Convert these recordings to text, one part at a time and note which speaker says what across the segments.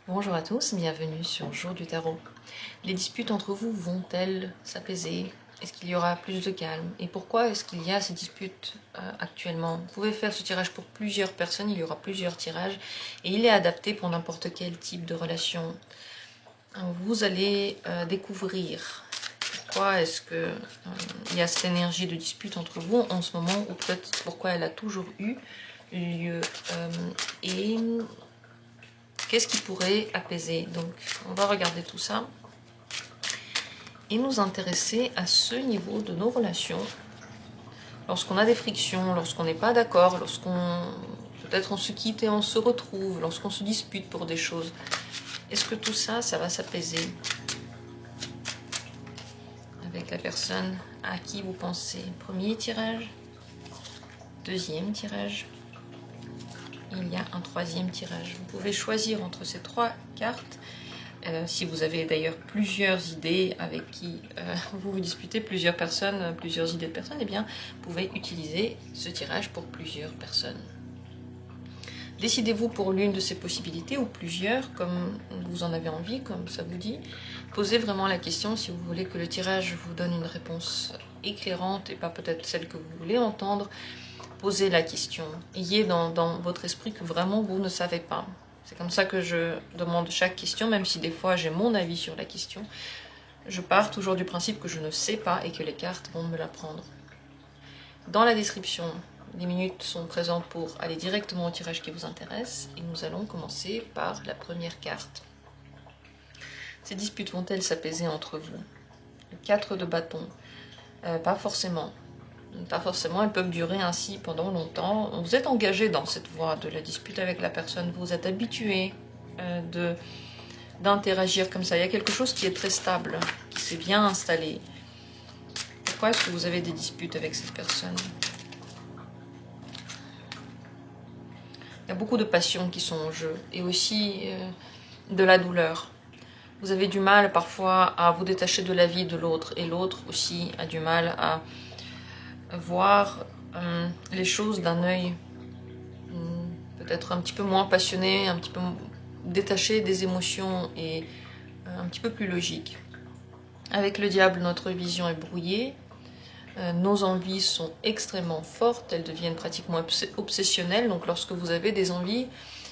Speaker 1: Bonjour à tous, bienvenue sur Jour du Tarot. Les disputes entre vous vont-elles s'apaiser? Est-ce qu'il y aura plus de calme? Et pourquoi est-ce qu'il y a ces disputes actuellement? Vous pouvez faire ce tirage pour plusieurs personnes, il y aura plusieurs tirages et il est adapté pour n'importe quel type de relation. Vous allez découvrir pourquoi est-ce que il y a cette énergie de dispute entre vous en ce moment, ou peut-être pourquoi elle a toujours eu lieu, et qu'est-ce qui pourrait apaiser. Donc on va regarder tout ça et nous intéresser à ce niveau de nos relations. Lorsqu'on a des frictions, lorsqu'on n'est pas d'accord, lorsqu'on peut-être on se quitte et on se retrouve, lorsqu'on se dispute pour des choses. Est-ce que tout ça, ça va s'apaiser avec la personne à qui vous pensez? Premier tirage, deuxième tirage, il y a un troisième tirage. Vous pouvez choisir entre ces trois cartes. Si vous avez d'ailleurs plusieurs idées avec qui vous vous disputez, plusieurs personnes, plusieurs idées de personnes, eh bien, vous pouvez utiliser ce tirage pour plusieurs personnes. Décidez-vous pour l'une de ces possibilités ou plusieurs, comme vous en avez envie, comme ça vous dit. Posez vraiment la question si vous voulez que le tirage vous donne une réponse éclairante et pas peut-être celle que vous voulez entendre. Posez la question. Ayez dans votre esprit que vraiment vous ne savez pas. C'est comme ça que je demande chaque question, même si des fois j'ai mon avis sur la question. Je pars toujours du principe que je ne sais pas et que les cartes vont me l'apprendre. Dans la description, les minutes sont présentes pour aller directement au tirage qui vous intéresse. Et nous allons commencer par la première carte. Ces disputes vont-elles s'apaiser entre vous? Le 4 de bâton. Pas forcément. Pas forcément, elles peuvent durer ainsi pendant longtemps. Vous êtes engagé dans cette voie de la dispute avec la personne, vous êtes habitué d'interagir comme ça. Il y a quelque chose qui est très stable, qui s'est bien installé. Pourquoi est-ce que vous avez des disputes avec cette personne? Il y a beaucoup de passions qui sont en jeu et aussi de la douleur. Vous avez du mal parfois à vous détacher de la vie de l'autre et l'autre aussi a du mal à voir les choses d'un œil peut-être un petit peu moins passionné, un petit peu détaché des émotions et un petit peu plus logique. Avec le diable, notre vision est brouillée, nos envies sont extrêmement fortes, elles deviennent pratiquement obsessionnelles. Donc lorsque vous avez des envies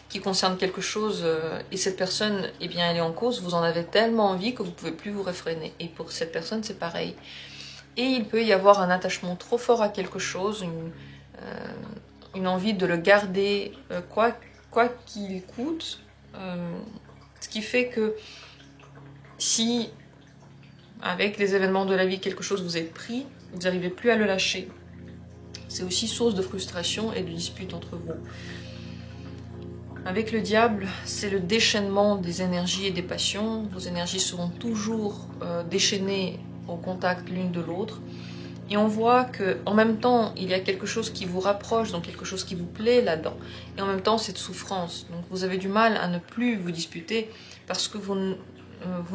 Speaker 1: qui concernent quelque chose et cette personne, eh bien, elle est en cause, vous en avez tellement envie que vous ne pouvez plus vous réfréner. Et pour cette personne, c'est pareil. Et il peut y avoir un attachement trop fort à quelque chose, une envie de le garder quoi qu'il coûte. Ce qui fait que si, avec les événements de la vie, quelque chose vous est pris, vous n'arrivez plus à le lâcher. C'est aussi source de frustration et de dispute entre vous. Avec le diable, c'est le déchaînement des énergies et des passions. Vos énergies seront toujours déchaînées au contact l'une de l'autre. Et on voit qu'en même temps, il y a quelque chose qui vous rapproche, donc quelque chose qui vous plaît là-dedans. Et en même temps, cette souffrance. Donc vous avez du mal à ne plus vous disputer parce que vous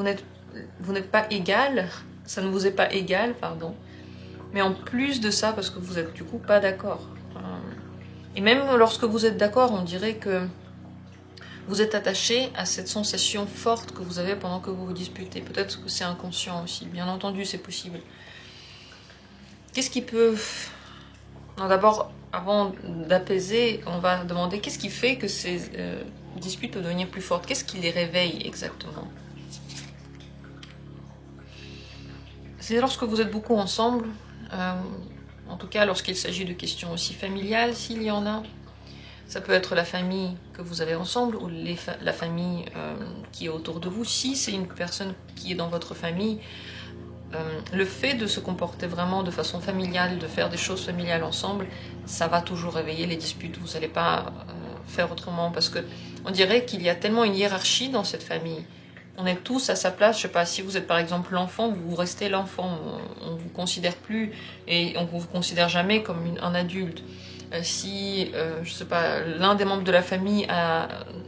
Speaker 1: n'êtes pas égal, ça ne vous est pas égal, pardon. Mais en plus de ça, parce que vous êtes du coup pas d'accord. Et même lorsque vous êtes d'accord, on dirait que vous êtes attaché à cette sensation forte que vous avez pendant que vous vous disputez. Peut-être que c'est inconscient aussi, bien entendu, c'est possible. Qu'est-ce qui peut... D'abord, avant d'apaiser, on va demander qu'est-ce qui fait que ces disputes peuvent devenir plus fortes? Qu'est-ce qui les réveille exactement? C'est lorsque vous êtes beaucoup ensemble, en tout cas lorsqu'il s'agit de questions aussi familiales, s'il y en a. Ça peut être la famille que vous avez ensemble ou la famille qui est autour de vous. Si c'est une personne qui est dans votre famille, le fait de se comporter vraiment de façon familiale, de faire des choses familiales ensemble, ça va toujours réveiller les disputes. Vous n'allez pas faire autrement parce que on dirait qu'il y a tellement une hiérarchie dans cette famille. On est tous à sa place. Je sais pas, si vous êtes par exemple l'enfant, vous restez l'enfant. On vous considère plus et on vous considère jamais comme un adulte. Si, je sais pas, l'un des membres de la famille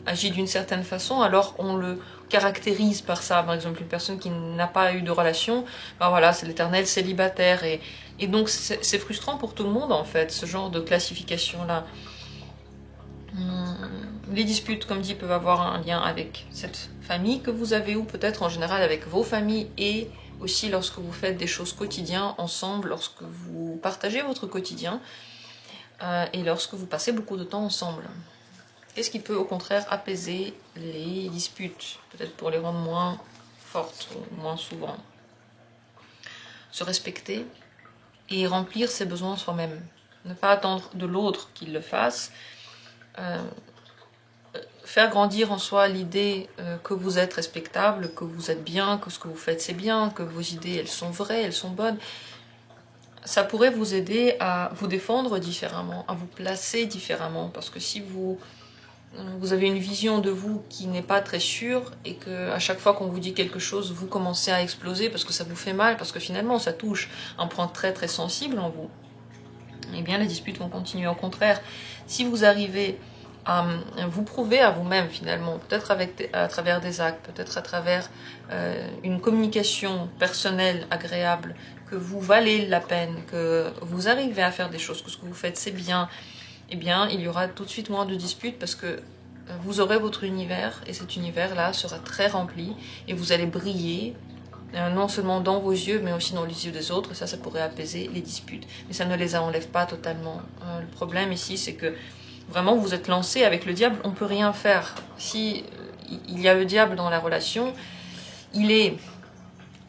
Speaker 1: agit d'une certaine façon, alors on le caractérise par ça. Par exemple, une personne qui n'a pas eu de relation, ben voilà, c'est l'éternel célibataire. Et donc, c'est frustrant pour tout le monde, en fait, ce genre de classification-là. Les disputes, comme dit, peuvent avoir un lien avec cette famille que vous avez, ou peut-être en général avec vos familles, et aussi lorsque vous faites des choses quotidiennes ensemble, lorsque vous partagez votre quotidien, et lorsque vous passez beaucoup de temps ensemble. Qu'est-ce qui peut au contraire apaiser les disputes, peut-être pour les rendre moins fortes, ou moins souvent? Se respecter et remplir ses besoins soi-même. Ne pas attendre de l'autre qu'il le fasse. Faire grandir en soi l'idée que vous êtes respectable, que vous êtes bien, que ce que vous faites c'est bien, que vos idées elles sont vraies, elles sont bonnes. Ça pourrait vous aider à vous défendre différemment, à vous placer différemment. Parce que si vous avez une vision de vous qui n'est pas très sûre, et que à chaque fois qu'on vous dit quelque chose, vous commencez à exploser parce que ça vous fait mal, parce que finalement ça touche un point très très sensible en vous, eh bien les disputes vont continuer. Au contraire, si vous arrivez à vous prouver à vous-même finalement, peut-être à travers des actes, peut-être à travers une communication personnelle agréable, que vous valez la peine, que vous arrivez à faire des choses, que ce que vous faites c'est bien, eh bien il y aura tout de suite moins de disputes, parce que vous aurez votre univers, et cet univers-là sera très rempli, et vous allez briller, non seulement dans vos yeux, mais aussi dans les yeux des autres, et ça pourrait apaiser les disputes. Mais ça ne les enlève pas totalement. Le problème ici, c'est que vraiment vous êtes lancé avec le diable, on ne peut rien faire. Si il y a le diable dans la relation, il est...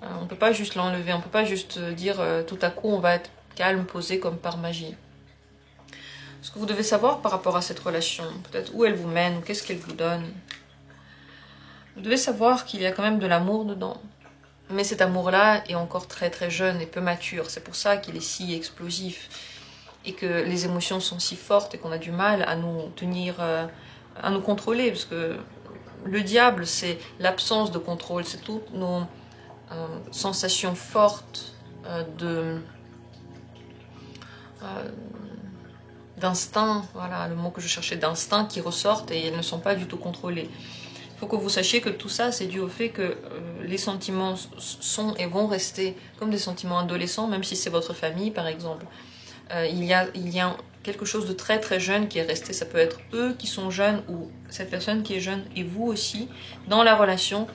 Speaker 1: on ne peut pas juste l'enlever, on ne peut pas juste dire tout à coup on va être calme, posé comme par magie. Ce que vous devez savoir par rapport à cette relation, peut-être où elle vous mène, qu'est-ce qu'elle vous donne. Vous devez savoir qu'il y a quand même de l'amour dedans. Mais cet amour-là est encore très très jeune et peu mature. C'est pour ça qu'il est si explosif. Et que les émotions sont si fortes et qu'on a du mal à nous tenir, à nous contrôler. Parce que le diable, c'est l'absence de contrôle. C'est toutes nos sensations fortes d'instinct, voilà le mot que je cherchais, d'instinct, qui ressortent et elles ne sont pas du tout contrôlées. Il faut que vous sachiez que tout ça, c'est dû au fait que les sentiments sont et vont rester comme des sentiments adolescents, même si c'est votre famille par exemple. Il y a quelque chose de très très jeune qui est resté. Ça peut être eux qui sont jeunes, ou cette personne qui est jeune, et vous aussi. Dans la relation,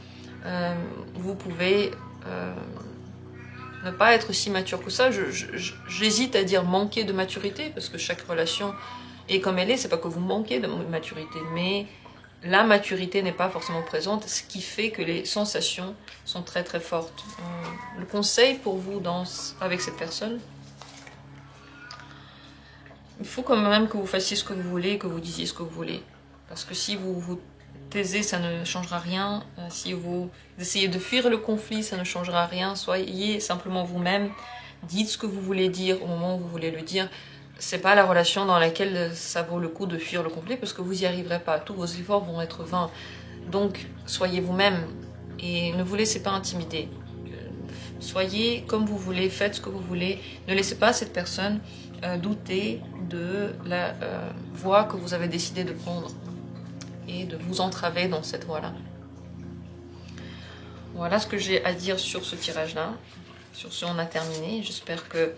Speaker 1: vous pouvez ne pas être si mature que ça. J'hésite à dire manquer de maturité, parce que chaque relation est comme elle est. C'est pas que vous manquez de maturité, mais la maturité n'est pas forcément présente, ce qui fait que les sensations sont très très fortes. Le conseil pour vous avec cette personne, il faut quand même que vous fassiez ce que vous voulez, que vous disiez ce que vous voulez. Parce que si vous vous taisez, ça ne changera rien. Si vous essayez de fuir le conflit, ça ne changera rien. Soyez simplement vous-même. Dites ce que vous voulez dire au moment où vous voulez le dire. C'est pas la relation dans laquelle ça vaut le coup de fuir le conflit, parce que vous n'y arriverez pas. Tous vos efforts vont être vains. Donc, soyez vous-même et ne vous laissez pas intimider. Soyez comme vous voulez, faites ce que vous voulez. Ne laissez pas cette personne douter de la voie que vous avez décidé de prendre et de vous entraver dans cette voie-là. Voilà ce que j'ai à dire sur ce tirage-là. Sur ce, on a terminé. J'espère que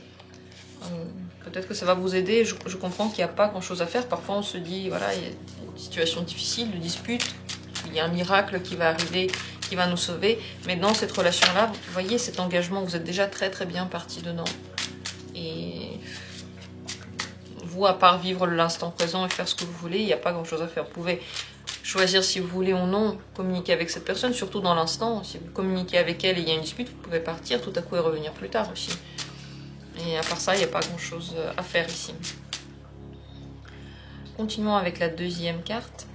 Speaker 1: peut-être que ça va vous aider. Je comprends qu'il n'y a pas grand-chose à faire. Parfois, on se dit, voilà, il y a une situation difficile, de dispute, il y a un miracle qui va arriver, qui va nous sauver. Mais dans cette relation-là, vous voyez cet engagement, vous êtes déjà très très bien parti dedans. Et vous, à part vivre l'instant présent et faire ce que vous voulez, il n'y a pas grand-chose à faire. Vous pouvez choisir si vous voulez ou non communiquer avec cette personne, surtout dans l'instant. Si vous communiquez avec elle et il y a une dispute, vous pouvez partir tout à coup et revenir plus tard aussi. Et à part ça, il n'y a pas grand-chose à faire ici. Continuons avec la deuxième carte.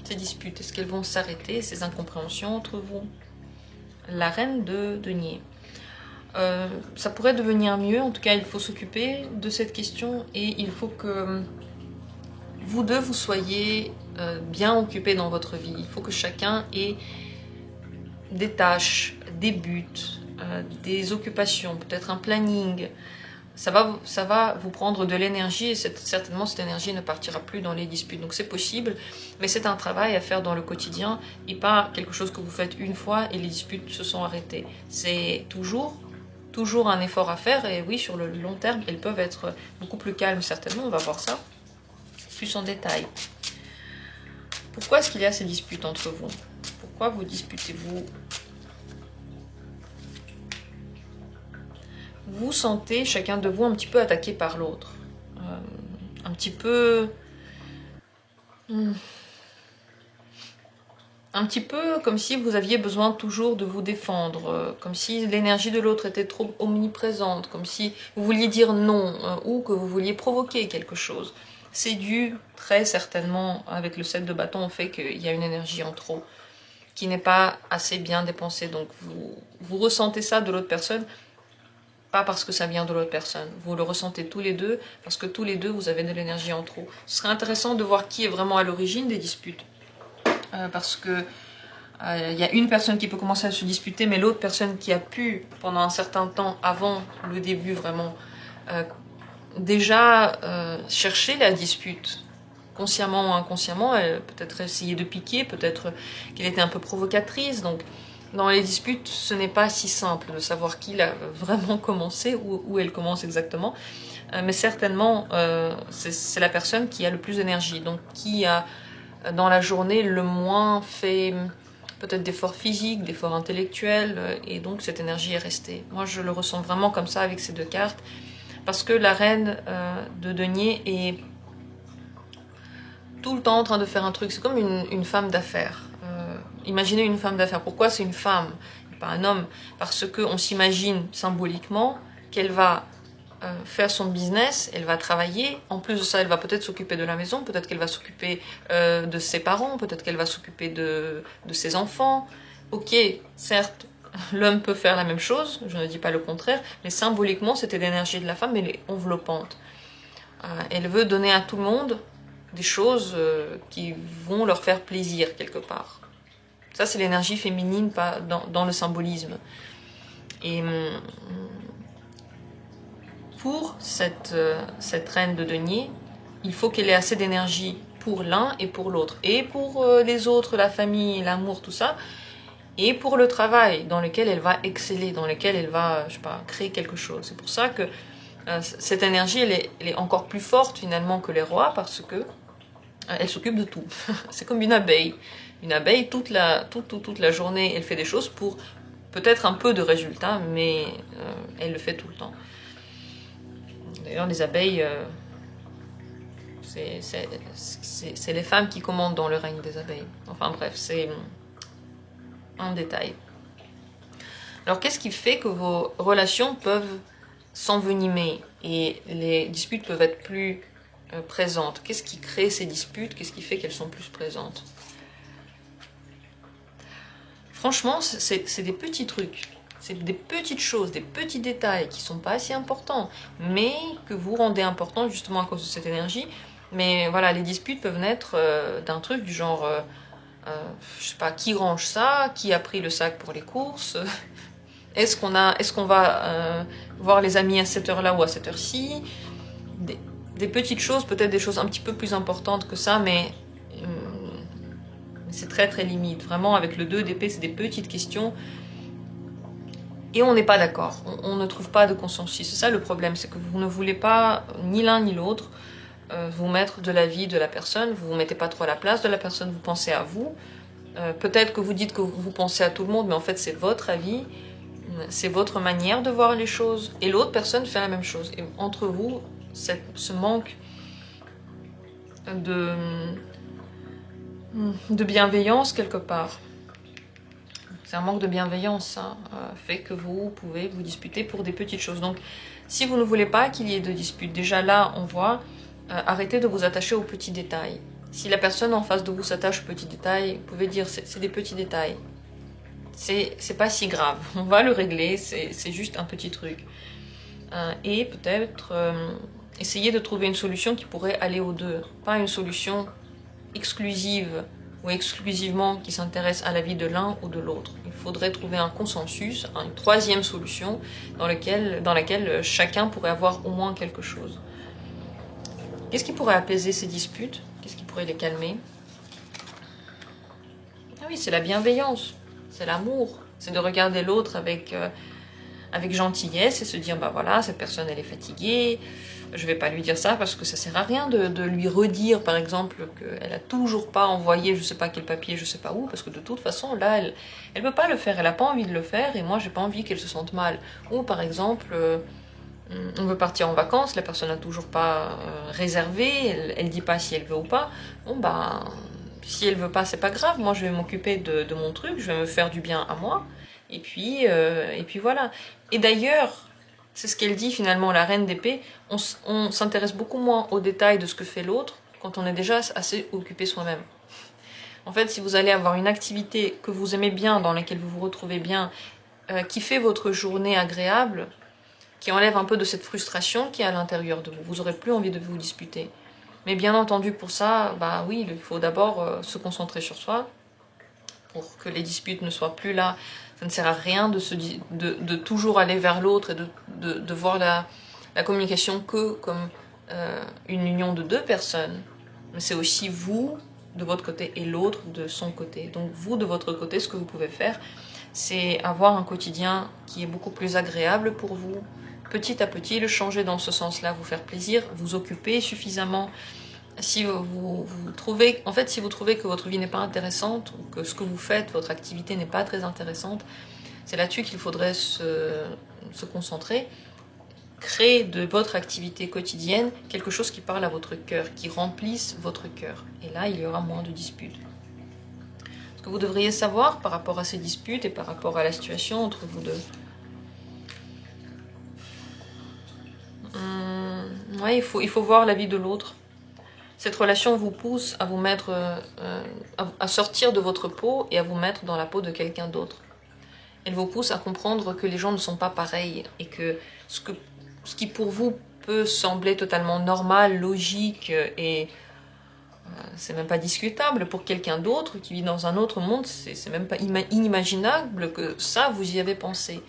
Speaker 1: Ces disputes, est-ce qu'elles vont s'arrêter, ces incompréhensions entre vous? La reine de denier. Ça pourrait devenir mieux, en tout cas il faut s'occuper de cette question, et il faut que vous deux vous soyez bien occupés dans votre vie. Il faut que chacun ait des tâches, des buts, des occupations, peut-être un planning. Ça va vous prendre de l'énergie, et certainement cette énergie ne partira plus dans les disputes. Donc c'est possible, mais c'est un travail à faire dans le quotidien et pas quelque chose que vous faites une fois et les disputes se sont arrêtées. C'est toujours un effort à faire, et oui, sur le long terme, elles peuvent être beaucoup plus calmes certainement, on va voir ça plus en détail. Pourquoi est-ce qu'il y a ces disputes entre vous? Pourquoi vous disputez-vous? Vous sentez chacun de vous un petit peu attaqué par l'autre. Un petit peu... Un petit peu comme si vous aviez besoin toujours de vous défendre, comme si l'énergie de l'autre était trop omniprésente, comme si vous vouliez dire non, ou que vous vouliez provoquer quelque chose. C'est dû très certainement, avec le 7 de bâton, au fait qu'il y a une énergie en trop, qui n'est pas assez bien dépensée. Donc vous ressentez ça de l'autre personne, pas parce que ça vient de l'autre personne. Vous le ressentez tous les deux, parce que tous les deux, vous avez de l'énergie en trop. Ce serait intéressant de voir qui est vraiment à l'origine des disputes. Parce que il y a une personne qui peut commencer à se disputer, mais l'autre personne qui a pu, pendant un certain temps, avant le début vraiment, déjà chercher la dispute, consciemment ou inconsciemment, peut-être essayer de piquer, peut-être qu'elle était un peu provocatrice. Donc, dans les disputes, ce n'est pas si simple de savoir qui l'a vraiment commencé, où elle commence exactement. Mais certainement, c'est la personne qui a le plus d'énergie, donc qui a dans la journée le moins fait peut-être d'efforts physiques, d'efforts intellectuels, et donc cette énergie est restée. Moi je le ressens vraiment comme ça avec ces deux cartes, parce que la reine de denier est tout le temps en train de faire un truc, c'est comme une femme d'affaires. Imaginez une femme d'affaires, pourquoi c'est une femme, pas un homme? Parce qu'on s'imagine symboliquement qu'elle va faire son business, elle va travailler, en plus de ça elle va peut-être s'occuper de la maison, peut-être qu'elle va s'occuper de ses parents, peut-être qu'elle va s'occuper de ses enfants. Ok, certes, l'homme peut faire la même chose, je ne dis pas le contraire, mais symboliquement c'était l'énergie de la femme, elle est enveloppante. Elle veut donner à tout le monde des choses qui vont leur faire plaisir quelque part. Ça c'est l'énergie féminine pas dans le symbolisme. Et pour cette reine de denier, il faut qu'elle ait assez d'énergie pour l'un et pour l'autre. Et pour les autres, la famille, l'amour, tout ça. Et pour le travail dans lequel elle va exceller, dans lequel elle va, je sais pas, créer quelque chose. C'est pour ça que cette énergie, elle est encore plus forte finalement que les rois, parce que elle s'occupe de tout. C'est comme une abeille. Une abeille, toute la journée, elle fait des choses pour peut-être un peu de résultats, mais elle le fait tout le temps. D'ailleurs, les abeilles, c'est les femmes qui commandent dans le règne des abeilles. Enfin bref, c'est un détail. Alors, qu'est-ce qui fait que vos relations peuvent s'envenimer et les disputes peuvent être plus présentes? Qu'est-ce qui crée ces disputes? Qu'est-ce qui fait qu'elles sont plus présentes? Franchement, c'est des petits trucs. C'est des petites choses, des petits détails qui sont pas si importants, mais que vous rendez importants justement à cause de cette énergie. Mais voilà, les disputes peuvent naître d'un truc du genre, je sais pas, qui range ça, qui a pris le sac pour les courses, est-ce qu'on va voir les amis à cette heure-là ou à cette heure-ci, des petites choses, peut-être des choses un petit peu plus importantes que ça, mais c'est très très limite. Vraiment, avec le 2 d'épée, c'est des petites questions. Et on n'est pas d'accord, on ne trouve pas de consensus. C'est ça le problème, c'est que vous ne voulez pas, ni l'un ni l'autre, vous mettre de l'avis de la personne, vous ne vous mettez pas trop à la place de la personne, vous pensez à vous. Peut-être que vous dites que vous pensez à tout le monde, mais en fait c'est votre avis, c'est votre manière de voir les choses. Et l'autre personne fait la même chose. Et entre vous, ce manque de bienveillance quelque part. C'est un manque de bienveillance, ça, fait que vous pouvez vous disputer pour des petites choses. Donc, si vous ne voulez pas qu'il y ait de dispute, déjà là, on voit, arrêtez de vous attacher aux petits détails. Si la personne en face de vous s'attache aux petits détails, vous pouvez dire, c'est des petits détails. C'est pas si grave, on va le régler, c'est juste un petit truc. Et peut-être essayer de trouver une solution qui pourrait aller aux deux. Pas une solution exclusive ou exclusivement qui s'intéresse à la vie de l'un ou de l'autre. Il faudrait trouver un consensus, une troisième solution dans laquelle chacun pourrait avoir au moins quelque chose. Qu'est-ce qui pourrait apaiser ces disputes? Qu'est-ce qui pourrait les calmer? Ah oui, c'est la bienveillance, c'est l'amour, c'est de regarder l'autre avec gentillesse et se dire, bah voilà, cette personne elle est fatiguée, Je vais pas lui dire ça parce que ça sert à rien de lui redire, par exemple, qu'elle a toujours pas envoyé je sais pas quel papier, je sais pas où, parce que de toute façon, là, elle peut pas le faire, elle a pas envie de le faire, et moi, j'ai pas envie qu'elle se sente mal. Ou, par exemple, on veut partir en vacances, la personne n'a toujours pas réservé, elle dit pas si elle veut ou pas. Bon, bah, si elle veut pas, c'est pas grave, moi, je vais m'occuper de mon truc, je vais me faire du bien à moi, et puis voilà. Et d'ailleurs, c'est ce qu'elle dit finalement, la reine d'épée, on s'intéresse beaucoup moins aux détails de ce que fait l'autre quand on est déjà assez occupé soi-même. En fait, si vous allez avoir une activité que vous aimez bien, dans laquelle vous vous retrouvez bien, qui fait votre journée agréable, qui enlève un peu de cette frustration qui est à l'intérieur de vous, vous n'aurez plus envie de vous disputer. Mais bien entendu, pour ça, bah oui, il faut d'abord se concentrer sur soi, pour que les disputes ne soient plus là. Ça ne sert à rien de toujours aller vers l'autre et de voir la communication que comme une union de deux personnes. Mais c'est aussi vous de votre côté et l'autre de son côté. Donc vous de votre côté, ce que vous pouvez faire, c'est avoir un quotidien qui est beaucoup plus agréable pour vous. Petit à petit, le changer dans ce sens-là, vous faire plaisir, vous occuper suffisamment. Si vous trouvez, en fait, si vous trouvez que votre vie n'est pas intéressante, ou que ce que vous faites, votre activité n'est pas très intéressante, c'est là-dessus qu'il faudrait se concentrer. Créer de votre activité quotidienne quelque chose qui parle à votre cœur, qui remplisse votre cœur. Et là, il y aura moins de disputes. Ce que vous devriez savoir par rapport à ces disputes et par rapport à la situation entre vous deux. Ouais, il faut voir la vie de l'autre. Cette relation vous pousse à vous mettre, à sortir de votre peau et à vous mettre dans la peau de quelqu'un d'autre. Elle vous pousse à comprendre que les gens ne sont pas pareils et que ce qui pour vous peut sembler totalement normal, logique et c'est même pas discutable pour quelqu'un d'autre qui vit dans un autre monde, c'est même pas inimaginable que ça vous y avez pensé.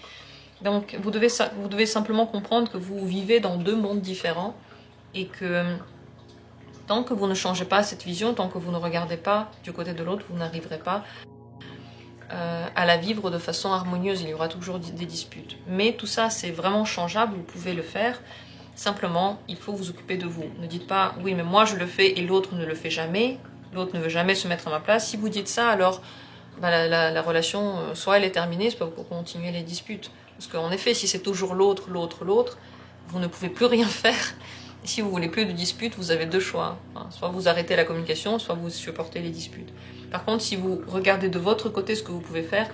Speaker 1: Donc vous devez simplement comprendre que vous vivez dans deux mondes différents et que tant que vous ne changez pas cette vision, tant que vous ne regardez pas du côté de l'autre, vous n'arriverez pas à la vivre de façon harmonieuse. Il y aura toujours des disputes. Mais tout ça, c'est vraiment changeable, vous pouvez le faire. Simplement, il faut vous occuper de vous. Ne dites pas, oui, mais moi je le fais et l'autre ne le fait jamais. L'autre ne veut jamais se mettre à ma place. Si vous dites ça, alors bah, la relation, soit elle est terminée, soit vous continuez les disputes. Parce qu'en effet, si c'est toujours l'autre, vous ne pouvez plus rien faire. Et si vous voulez plus de disputes, vous avez deux choix. Enfin, soit vous arrêtez la communication, soit vous supportez les disputes. Par contre, si vous regardez de votre côté ce que vous pouvez faire,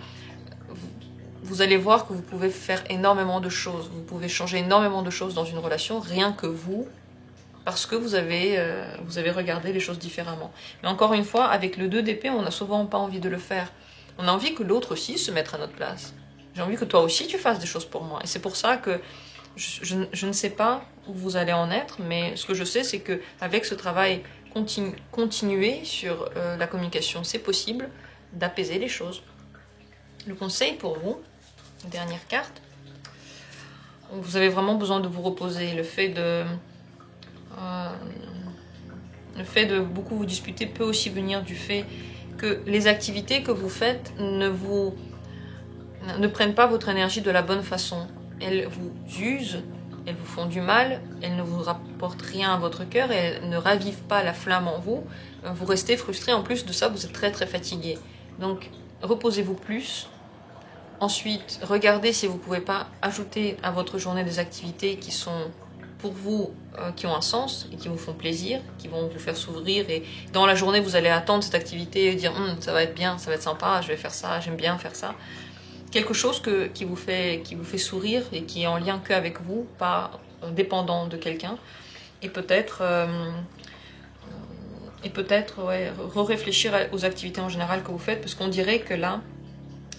Speaker 1: vous allez voir que vous pouvez faire énormément de choses. Vous pouvez changer énormément de choses dans une relation, rien que vous, parce que vous avez regardé les choses différemment. Mais encore une fois, avec le 2 d'épée, on n'a souvent pas envie de le faire. On a envie que l'autre aussi se mette à notre place. J'ai envie que toi aussi tu fasses des choses pour moi. Et c'est pour ça que je ne sais pas où vous allez en être, mais ce que je sais, c'est que avec ce travail continuer sur la communication, c'est possible d'apaiser les choses. Le conseil pour vous, dernière carte, vous avez vraiment besoin de vous reposer. Le fait de beaucoup vous disputer peut aussi venir du fait que les activités que vous faites ne prennent pas votre énergie de la bonne façon. Elles vous usent, elles vous font du mal, elles ne vous rapportent rien à votre cœur, elles ne ravivent pas la flamme en vous. Vous restez frustré, en plus de ça, vous êtes très très fatigué. Donc, reposez-vous plus. Ensuite, regardez si vous ne pouvez pas ajouter à votre journée des activités qui sont pour vous, qui ont un sens et qui vous font plaisir, qui vont vous faire s'ouvrir. Et dans la journée, vous allez attendre cette activité et dire ça va être bien, ça va être sympa, je vais faire ça, j'aime bien faire ça. Quelque chose qui vous fait sourire et qui est en lien qu'avec vous, pas dépendant de quelqu'un. Et peut-être réfléchir aux activités en général que vous faites, parce qu'on dirait que là,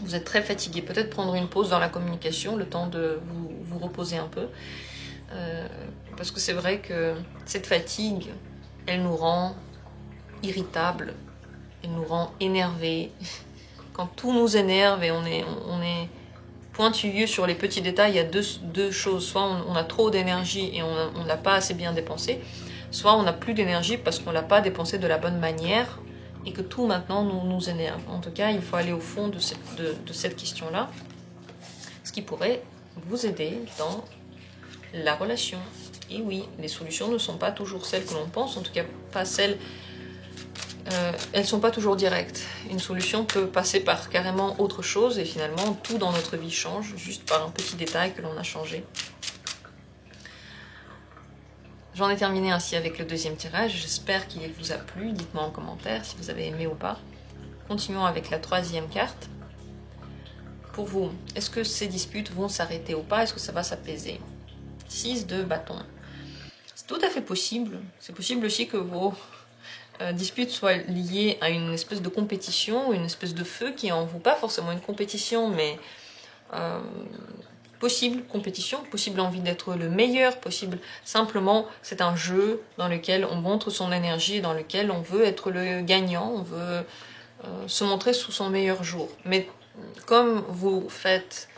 Speaker 1: vous êtes très fatigué. Peut-être prendre une pause dans la communication, le temps de vous reposer un peu. Parce que c'est vrai que cette fatigue, elle nous rend irritables, elle nous rend énervés. Quand tout nous énerve et on est pointilleux sur les petits détails, il y a deux choses. Soit on a trop d'énergie et on n'a pas assez bien dépensé, soit on n'a plus d'énergie parce qu'on ne l'a pas dépensé de la bonne manière et que tout maintenant nous énerve. En tout cas, il faut aller au fond de cette question-là, ce qui pourrait vous aider dans la relation Et oui, les solutions ne sont pas toujours celles que l'on pense, en tout cas pas celles... elles ne sont pas toujours directes. Une solution peut passer par carrément autre chose et finalement tout dans notre vie change juste par un petit détail que l'on a changé. J'en ai terminé ainsi avec le deuxième tirage. J'espère qu'il vous a plu. Dites-moi en commentaire si vous avez aimé ou pas. Continuons avec la troisième carte. Pour vous, est-ce que ces disputes vont s'arrêter ou pas? Est-ce que ça va s'apaiser? 6 de bâton. C'est tout à fait possible. C'est possible aussi que vos disputes soient liées à une espèce de compétition, une espèce de feu qui est en vous. Pas forcément une compétition, mais possible compétition, possible envie d'être le meilleur, possible simplement c'est un jeu dans lequel on montre son énergie, dans lequel on veut être le gagnant, on veut se montrer sous son meilleur jour. Mais comme vous faites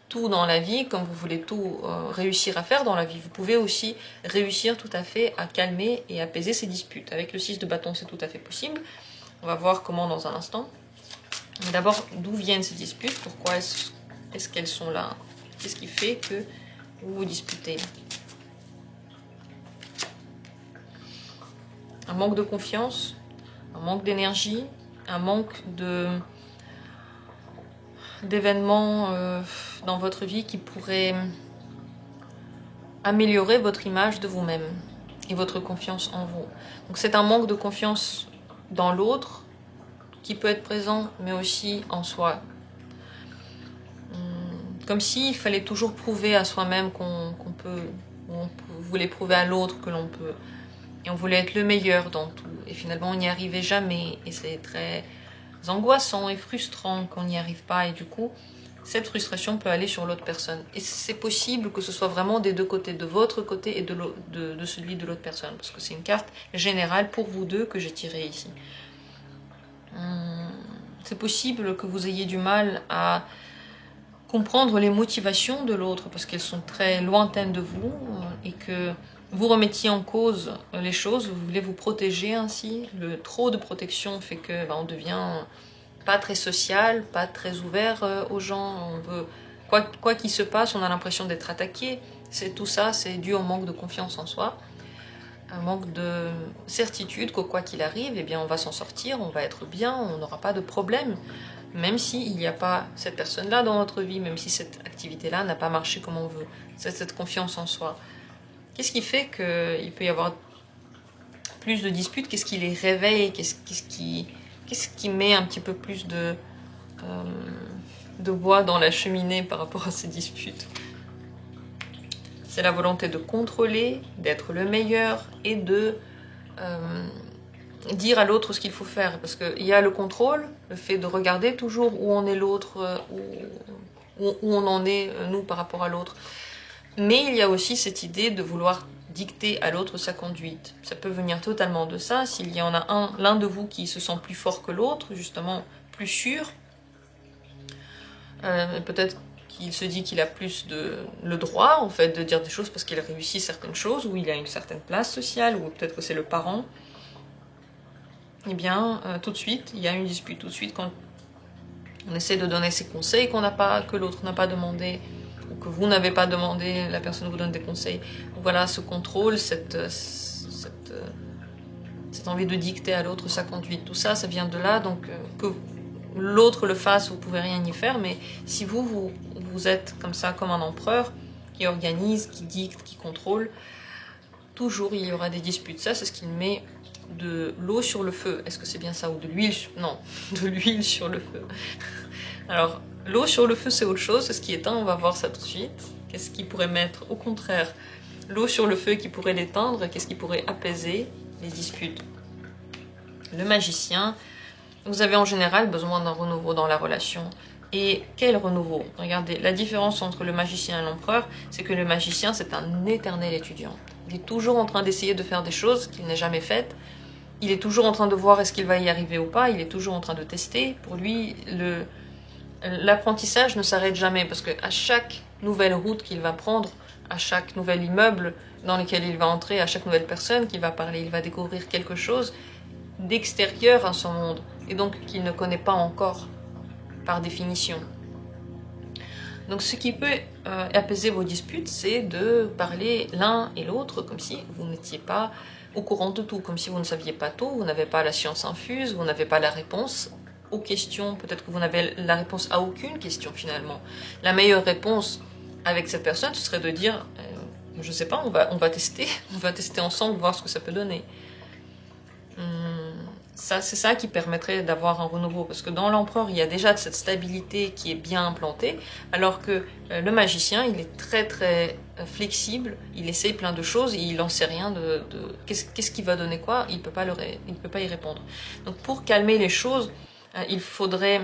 Speaker 1: tout dans la vie, comme vous voulez tout réussir à faire dans la vie, vous pouvez aussi réussir tout à fait à calmer et apaiser ces disputes. Avec le 6 de bâton, c'est tout à fait possible. On va voir comment dans un instant. Mais d'abord, d'où viennent ces disputes? Pourquoi est-ce qu'elles sont là? Qu'est-ce qui fait que vous vous disputez? Un manque de confiance, un manque d'énergie, un manque d'événements dans votre vie qui pourraient améliorer votre image de vous-même et votre confiance en vous. Donc c'est un manque de confiance dans l'autre qui peut être présent, mais aussi en soi. Comme s'il fallait toujours prouver à soi-même qu'on peut, ou on voulait prouver à l'autre que l'on peut. Et on voulait être le meilleur dans tout. Et finalement, on n'y arrivait jamais. Et c'est très angoissant et frustrant qu'on n'y arrive pas. Et du coup, cette frustration peut aller sur l'autre personne. Et c'est possible que ce soit vraiment des deux côtés, de votre côté et de celui de l'autre personne. Parce que c'est une carte générale pour vous deux que j'ai tirée ici. C'est possible que vous ayez du mal à comprendre les motivations de l'autre parce qu'elles sont très lointaines de vous et que vous remettiez en cause les choses, vous voulez vous protéger ainsi. Le trop de protection fait que on devient pas très social, pas très ouvert aux gens. On veut, quoi qu'il se passe, on a l'impression d'être attaqué. Tout ça, c'est dû au manque de confiance en soi, un manque de certitude que quoi qu'il arrive, eh bien, on va s'en sortir, on va être bien, on n'aura pas de problème. Même s'il n'y a pas cette personne-là dans notre vie, même si cette activité-là n'a pas marché comme on veut. C'est cette confiance en soi. Qu'est-ce qui fait qu'il peut y avoir plus de disputes? Qu'est-ce qui les réveille? Qu'est-ce qui met un petit peu plus de bois dans la cheminée par rapport à ces disputes? C'est la volonté de contrôler, d'être le meilleur et de dire à l'autre ce qu'il faut faire. Parce qu'il y a le contrôle, le fait de regarder toujours où en est l'autre, où on en est, nous, par rapport à l'autre. Mais il y a aussi cette idée de vouloir dicter à l'autre sa conduite. Ça peut venir totalement de ça. S'il y en a l'un de vous qui se sent plus fort que l'autre, justement plus sûr, peut-être qu'il se dit qu'il a plus le droit, en fait, de dire des choses parce qu'il réussit certaines choses, ou il a une certaine place sociale, ou peut-être que c'est le parent. Eh bien, tout de suite, il y a une dispute. Tout de suite, quand on essaie de donner ses conseils que l'autre n'a pas demandé, ou que vous n'avez pas demandé, la personne vous donne des conseils. Voilà, ce contrôle, cette envie de dicter à l'autre sa conduite. Tout ça, ça vient de là. Donc, que l'autre le fasse, vous pouvez rien y faire. Mais si vous êtes comme ça, comme un empereur, qui organise, qui dicte, qui contrôle, toujours il y aura des disputes. Ça, c'est ce qui met de l'eau sur le feu. Est-ce que c'est bien ça? Ou de l'huile? Non, de l'huile sur le feu. Alors, l'eau sur le feu, c'est autre chose. C'est ce qui éteint, on va voir ça tout de suite. Qu'est-ce qui pourrait mettre, au contraire, l'eau sur le feu qui pourrait l'éteindre? Qu'est-ce qui pourrait apaiser les disputes? Le magicien, vous avez en général besoin d'un renouveau dans la relation. Et quel renouveau? Regardez, la différence entre le magicien et l'empereur, c'est que le magicien, c'est un éternel étudiant. Il est toujours en train d'essayer de faire des choses qu'il n'a jamais faites. Il est toujours en train de voir est-ce qu'il va y arriver ou pas. Il est toujours en train de tester. Pour lui, l'apprentissage ne s'arrête jamais parce qu'à chaque nouvelle route qu'il va prendre, à chaque nouvel immeuble dans lequel il va entrer, à chaque nouvelle personne qu'il va parler, il va découvrir quelque chose d'extérieur à son monde et donc qu'il ne connaît pas encore par définition. Donc ce qui peut apaiser vos disputes, c'est de parler l'un et l'autre comme si vous n'étiez pas au courant de tout, comme si vous ne saviez pas tout, vous n'avez pas la science infuse, vous n'avez pas la réponse aux questions, peut-être que vous n'avez la réponse à aucune question finalement. La meilleure réponse avec cette personne, ce serait de dire, je sais pas, on va tester, on va tester ensemble, voir ce que ça peut donner. C'est ça qui permettrait d'avoir un renouveau, parce que dans l'empereur, il y a déjà cette stabilité qui est bien implantée, alors que le magicien, il est très très flexible, il essaye plein de choses, et il n'en sait rien de qu'est-ce qui va donner quoi, il peut pas y répondre. Donc pour calmer les choses, il faudrait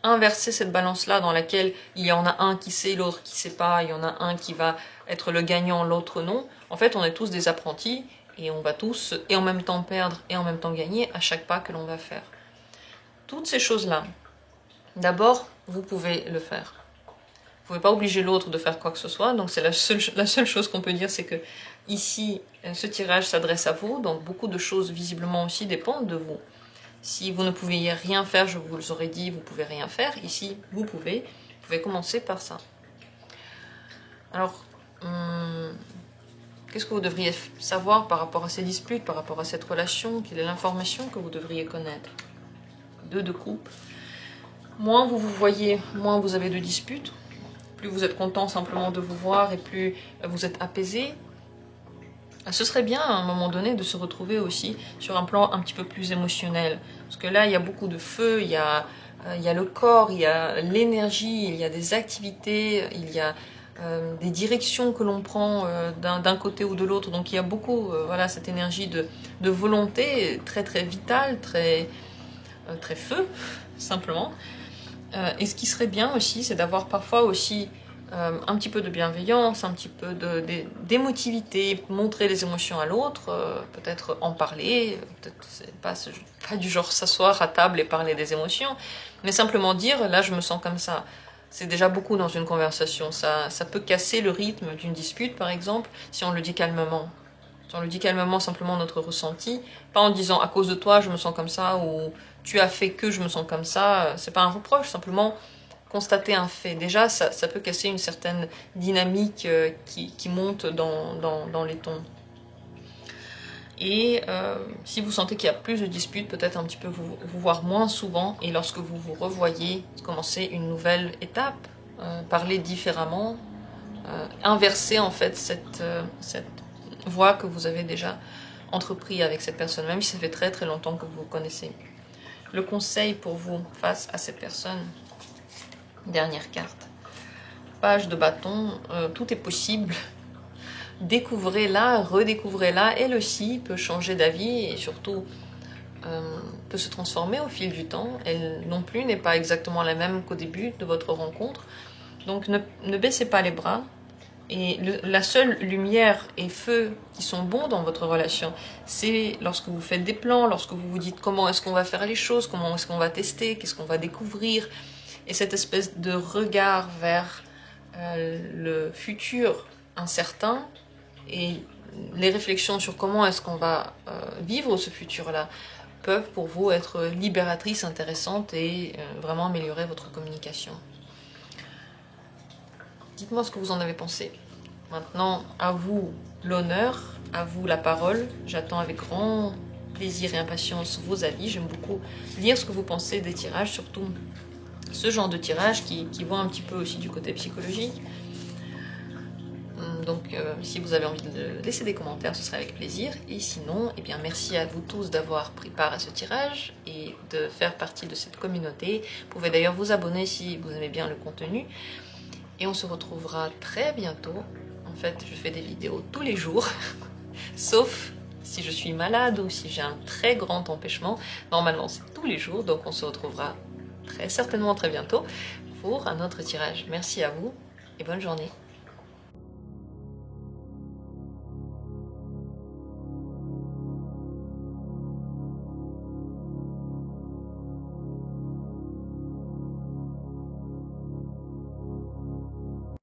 Speaker 1: inverser cette balance-là dans laquelle il y en a un qui sait, l'autre qui sait pas, il y en a un qui va être le gagnant, l'autre non. En fait, on est tous des apprentis, et on va tous, et en même temps perdre, et en même temps gagner à chaque pas que l'on va faire. Toutes ces choses-là, d'abord, vous pouvez le faire. Vous ne pouvez pas obliger l'autre de faire quoi que ce soit, donc c'est la seule chose qu'on peut dire, c'est que ici, ce tirage s'adresse à vous, donc beaucoup de choses visiblement aussi dépendent de vous. Si vous ne pouviez rien faire, je vous l'aurais dit, vous ne pouvez rien faire. Ici, vous pouvez commencer par ça. Alors, qu'est-ce que vous devriez savoir par rapport à ces disputes, par rapport à cette relation? Quelle est l'information que vous devriez connaître? 2 de coupe. Moins vous vous voyez, moins vous avez de disputes. Plus vous êtes content simplement de vous voir et plus vous êtes apaisé. Ce serait bien à un moment donné de se retrouver aussi sur un plan un petit peu plus émotionnel. Parce que là, il y a beaucoup de feu, il y a le corps, il y a l'énergie, il y a des activités, il y a des directions que l'on prend d'un côté ou de l'autre. Donc il y a beaucoup voilà, cette énergie de volonté très très vitale, très feu, simplement. Et ce qui serait bien aussi, c'est d'avoir parfois aussi un petit peu de bienveillance, un petit peu d'émotivité, montrer les émotions à l'autre, peut-être en parler, peut-être c'est pas du genre s'asseoir à table et parler des émotions, mais simplement dire, là je me sens comme ça. C'est déjà beaucoup dans une conversation, ça peut casser le rythme d'une dispute par exemple, si on le dit calmement. Si on le dit calmement, simplement notre ressenti, pas en disant à cause de toi je me sens comme ça, ou tu as fait que je me sens comme ça, c'est pas un reproche, simplement constater un fait. Déjà, ça peut casser une certaine dynamique qui monte dans les tons. Et si vous sentez qu'il y a plus de disputes, peut-être un petit peu vous voir moins souvent, et lorsque vous vous revoyez, commencer une nouvelle étape, parler différemment, inverser en fait cette voie que vous avez déjà entrepris avec cette personne, même si ça fait très très longtemps que vous vous connaissez. Le conseil pour vous face à cette personne, dernière carte, page de bâton, tout est possible. Découvrez-la, redécouvrez-la, elle aussi peut changer d'avis et surtout peut se transformer au fil du temps. Elle non plus n'est pas exactement la même qu'au début de votre rencontre. Donc ne baissez pas les bras. Et la seule lumière et feu qui sont bons dans votre relation, c'est lorsque vous faites des plans, lorsque vous vous dites comment est-ce qu'on va faire les choses, comment est-ce qu'on va tester, qu'est-ce qu'on va découvrir. Et cette espèce de regard vers le futur incertain et les réflexions sur comment est-ce qu'on va vivre ce futur-là peuvent pour vous être libératrices, intéressantes et vraiment améliorer votre communication. Dites-moi ce que vous en avez pensé. Maintenant, à vous l'honneur, à vous la parole. J'attends avec grand plaisir et impatience vos avis. J'aime beaucoup lire ce que vous pensez des tirages, surtout ce genre de tirage qui voit un petit peu aussi du côté psychologique. Donc, si vous avez envie de laisser des commentaires, ce serait avec plaisir. Et sinon, eh bien, merci à vous tous d'avoir pris part à ce tirage et de faire partie de cette communauté. Vous pouvez d'ailleurs vous abonner si vous aimez bien le contenu. Et on se retrouvera très bientôt. En fait, je fais des vidéos tous les jours, sauf si je suis malade ou si j'ai un très grand empêchement. Normalement, c'est tous les jours, donc on se retrouvera très certainement très bientôt pour un autre tirage. Merci à vous et bonne journée.